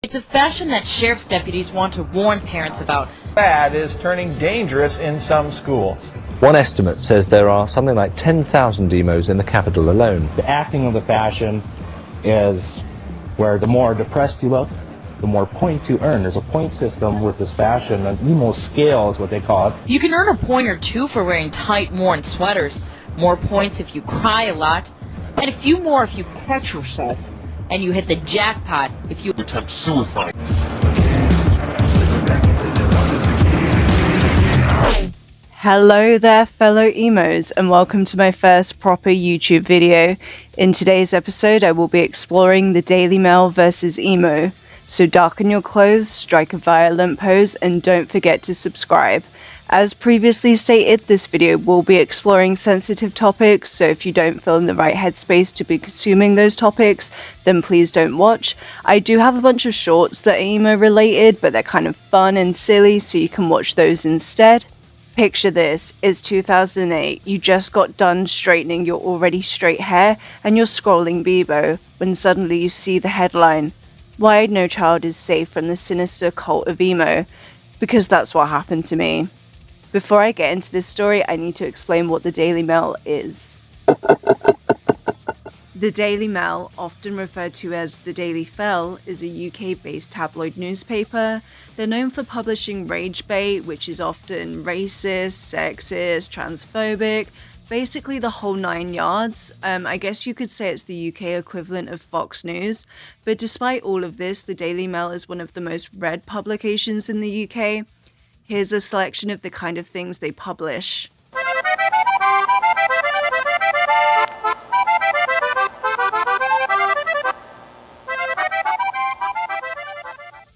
It's a fashion that sheriff's deputies want to warn parents about. Fad is turning dangerous in some schools. One estimate says there are something like 10,000 emos in the capital alone. The acting of the fashion is where the more depressed you look, the more points you earn. There's a point system with this fashion, an emo scale is what they call it. You can earn a point or two for wearing tight, worn sweaters, more points if you cry a lot, and a few more if you catch yourself, and you hit the jackpot if you attempt suicide. Hello there, fellow emos, and welcome to my first proper YouTube video. In today's episode, I will be exploring the Daily Mail versus emo. So darken your clothes, strike a violent pose, and don't forget to subscribe. As previously stated, this video will be exploring sensitive topics, so if you don't feel in the right headspace to be consuming those topics, then please don't watch. I do have a bunch of shorts that are emo related, but they're kind of fun and silly, so you can watch those instead. Picture this, it's 2008, you just got done straightening your already straight hair, and you're scrolling Bebo, when suddenly you see the headline, "Why No Child is Safe from the Sinister Cult of Emo," because that's what happened to me. Before I get into this story, I need to explain what the Daily Mail is. The Daily Mail, often referred to as the Daily Fell, is a UK-based tabloid newspaper. They're known for publishing rage bait, which is often racist, sexist, transphobic, basically the whole 9 yards. I guess you could say it's the UK equivalent of Fox News. But despite all of this, the Daily Mail is one of the most read publications in the UK. Here's a selection of the kind of things they publish.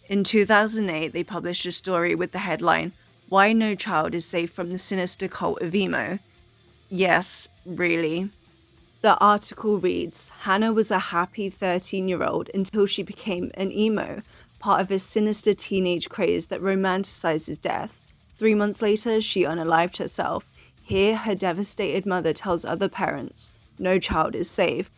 In 2008, they published a story with the headline, "Why No Child is Safe from the Sinister Cult of Emo." Yes, really. The article reads, Hannah was a happy 13-year-old until she became an emo, part of a sinister teenage craze that romanticizes death. 3 months later, she unalived herself. Here, her devastated mother tells other parents, no child is safe.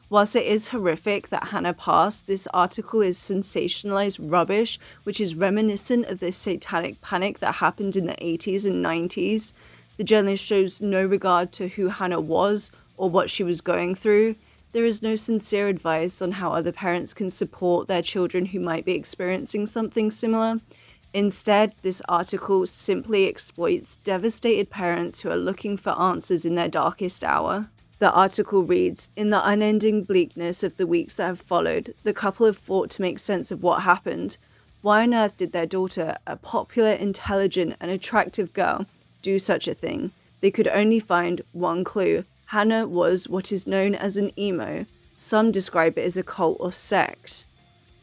Whilst it is horrific that Hannah passed, this article is sensationalized rubbish, which is reminiscent of the satanic panic that happened in the 80s and 90s. The journalist shows no regard to who Hannah was or what she was going through. There is no sincere advice on how other parents can support their children who might be experiencing something similar. Instead, this article simply exploits devastated parents who are looking for answers in their darkest hour. The article reads, in the unending bleakness of the weeks that have followed, the couple have fought to make sense of what happened. Why on earth did their daughter, a popular, intelligent, and attractive girl, do such a thing? They could only find one clue. Hannah was what is known as an emo. Some describe it as a cult or sect.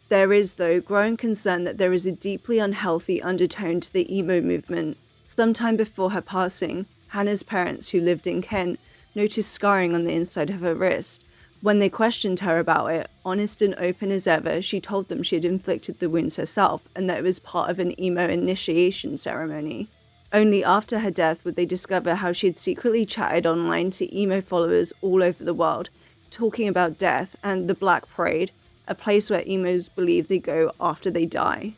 There is, though, growing concern that there is a deeply unhealthy undertone to the emo movement. Sometime before her passing, Hannah's parents, who lived in Kent, noticed scarring on the inside of her wrist. When they questioned her about it, honest and open as ever, she told them she had inflicted the wounds herself and that it was part of an emo initiation ceremony. Only after her death would they discover how she had secretly chatted online to emo followers all over the world, talking about death and the Black Parade, a place where emos believe they go after they die.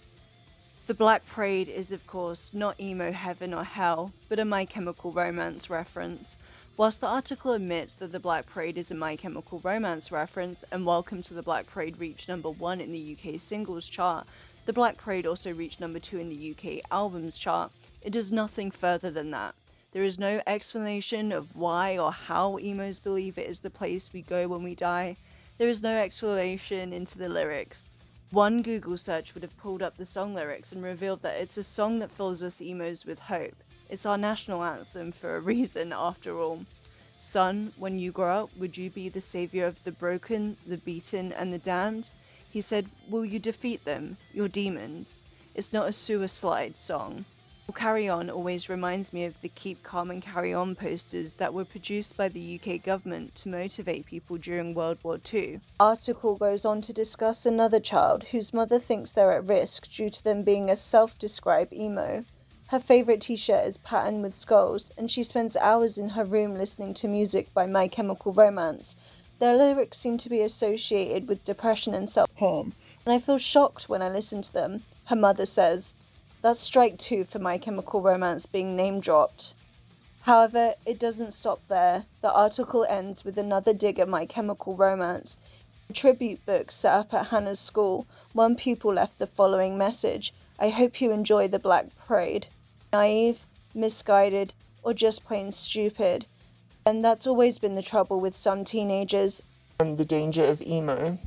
The Black Parade is, of course, not emo heaven or hell, but a My Chemical Romance reference. Whilst the article admits that the Black Parade is a My Chemical Romance reference, and Welcome to the Black Parade reached number 1 in the UK singles chart, the Black Parade also reached number 2 in the UK albums chart. It does nothing further than that. There is no explanation of why or how emos believe it is the place we go when we die. There is no explanation into the lyrics. One Google search would have pulled up the song lyrics and revealed that it's a song that fills us emos with hope. It's our national anthem for a reason, after all. Son, when you grow up, would you be the savior of the broken, the beaten, and the damned? He said, will you defeat them, your demons? It's not a suicide song. Carry On always reminds me of the Keep Calm and Carry On posters that were produced by the UK government to motivate people during World War II. Article goes on to discuss another child whose mother thinks they're at risk due to them being a self-described emo. Her favourite t-shirt is patterned with skulls, and she spends hours in her room listening to music by My Chemical Romance. Their lyrics seem to be associated with depression and self-harm, and I feel shocked when I listen to them. Her mother says, "That's strike two for My Chemical Romance being name-dropped." However, it doesn't stop there. The article ends with another dig at My Chemical Romance. A tribute book set up at Hannah's school, one pupil left the following message: "I hope you enjoy the Black Parade. Naive, misguided, or just plain stupid." And that's always been the trouble with some teenagers. And the danger of emo.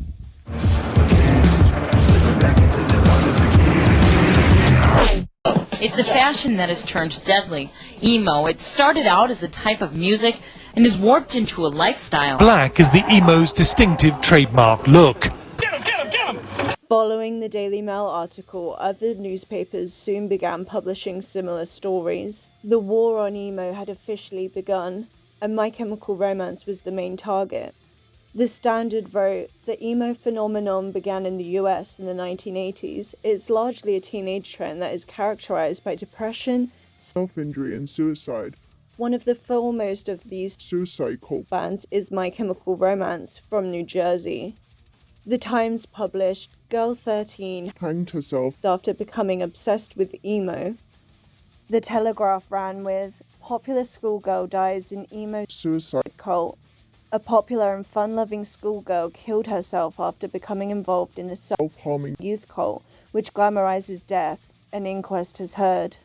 It's a fashion that has turned deadly. Emo, it started out as a type of music and has warped into a lifestyle. Black is the emo's distinctive trademark look. Following the Daily Mail article, other newspapers soon began publishing similar stories. The war on emo had officially begun, and My Chemical Romance was the main target. The Standard wrote, "The emo phenomenon began in the US in the 1980s. It's largely a teenage trend that is characterized by depression, Self-injury and suicide. One of the foremost of these Suicide cult bands is My Chemical Romance from New Jersey." The Times published, "Girl 13 hanged herself. after becoming obsessed with emo." The Telegraph ran with, "Popular schoolgirl dies in emo Suicide cult. A popular and fun-loving schoolgirl killed herself after becoming involved in a self-harming youth cult, which glamorizes death, an inquest has heard."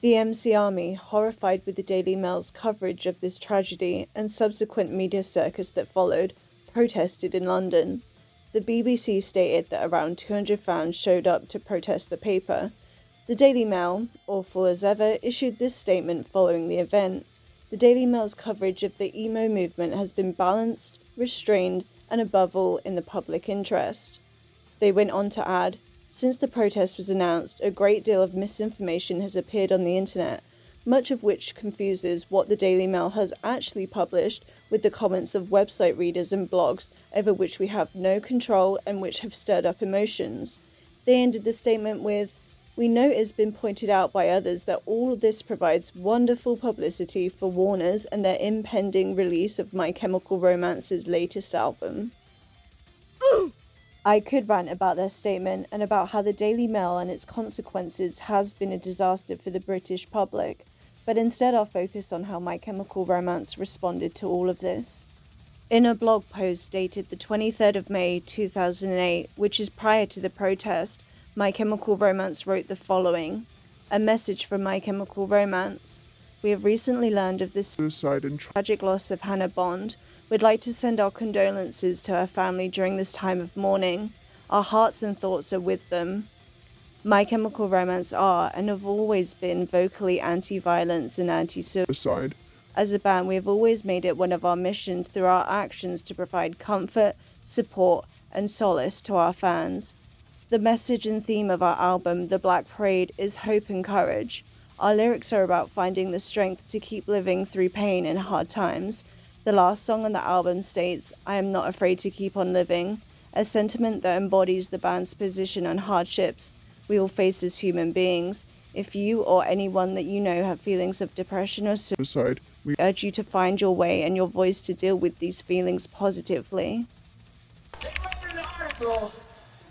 The MC Army, horrified with the Daily Mail's coverage of this tragedy and subsequent media circus that followed, protested in London. The BBC stated that around 200 fans showed up to protest the paper. The Daily Mail, awful as ever, issued this statement following the event. "The Daily Mail's coverage of the emo movement has been balanced, restrained, and above all in the public interest." They went on to add, "Since the protest was announced, a great deal of misinformation has appeared on the internet, much of which confuses what the Daily Mail has actually published with the comments of website readers and blogs over which we have no control and which have stirred up emotions." They ended the statement with, "We know it has been pointed out by others that all this provides wonderful publicity for Warner's and their impending release of My Chemical Romance's latest album." I could rant about their statement and about how the Daily Mail and its consequences has been a disaster for the British public, but instead I'll focus on how My Chemical Romance responded to all of this. In a blog post dated the 23rd of May 2008, which is prior to the protest, My Chemical Romance wrote the following: "A message from My Chemical Romance. We have recently learned of the suicide and tragic loss of Hannah Bond. We'd like to send our condolences to her family during this time of mourning. Our hearts and thoughts are with them. My Chemical Romance are and have always been vocally anti-violence and anti-suicide. As a band, we have always made it one of our missions through our actions to provide comfort, support, and solace to our fans. The message and theme of our album, The Black Parade, is hope and courage. Our lyrics are about finding the strength to keep living through pain and hard times. The last song on the album states, 'I am not afraid to keep on living,' a sentiment that embodies the band's position on hardships we all face as human beings. If you or anyone that you know have feelings of depression or suicide, we urge you to find your way and your voice to deal with these feelings positively." They wrote an article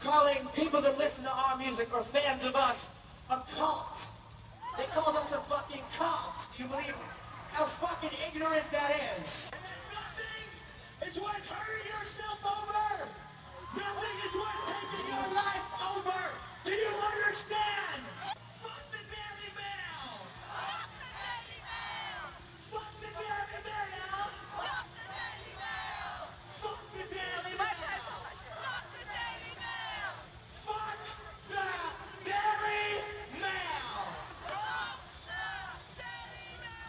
calling people that listen to our music or fans of us a cult. They called us a fucking cult. Do you believe how fucking ignorant that is? And that nothing is worth hurting yourself over. Nothing is worth taking your life over. Do you understand? Fuck the Daily Mail. Fuck the Daily Mail. Fuck the Daily Mail. Fuck the Daily Mail. Fuck the Daily Mail. Fuck the Daily Mail. Fuck the Daily Mail. Fuck the Daily Mail.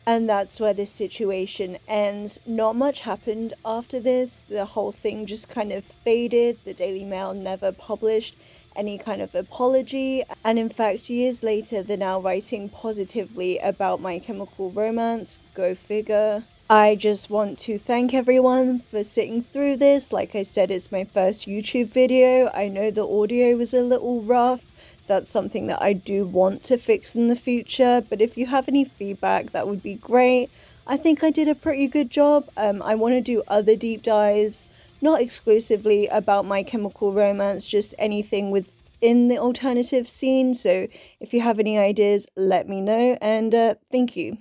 And that's where this situation ends. Not much happened after this. The whole thing just kind of faded. The Daily Mail never published any kind of apology. And in fact, years later, they're now writing positively about My Chemical Romance. Go figure. I just want to thank everyone for sitting through this. Like I said, it's my first YouTube video. I know the audio was a little rough. That's something that I do want to fix in the future. But if you have any feedback, that would be great. I think I did a pretty good job. I want to do other deep dives, not exclusively about My Chemical Romance, just anything within the alternative scene. So if you have any ideas, let me know. And thank you.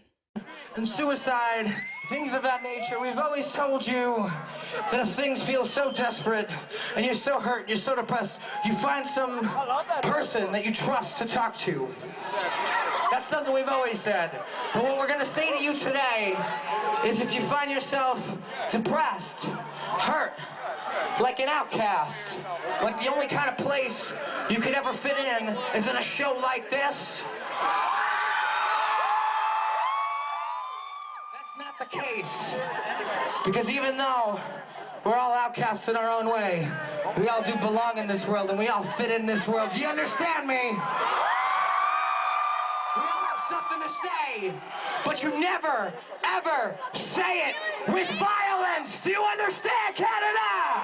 And suicide, things of that nature. We've always told you that if things feel so desperate and you're so hurt, you're so depressed, you find some person that you trust to talk to. That's something we've always said. But what we're going to say to you today is if you find yourself depressed, hurt, like an outcast, like the only kind of place you could ever fit in is in a show like this, that's not the case. Because even though we're all outcasts in our own way, we all do belong in this world and we all fit in this world. Do you understand me? We all have something to say, but you never, ever say it with violence. Do you understand, Canada?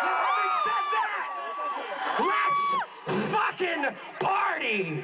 Now, having said that, let's fucking party!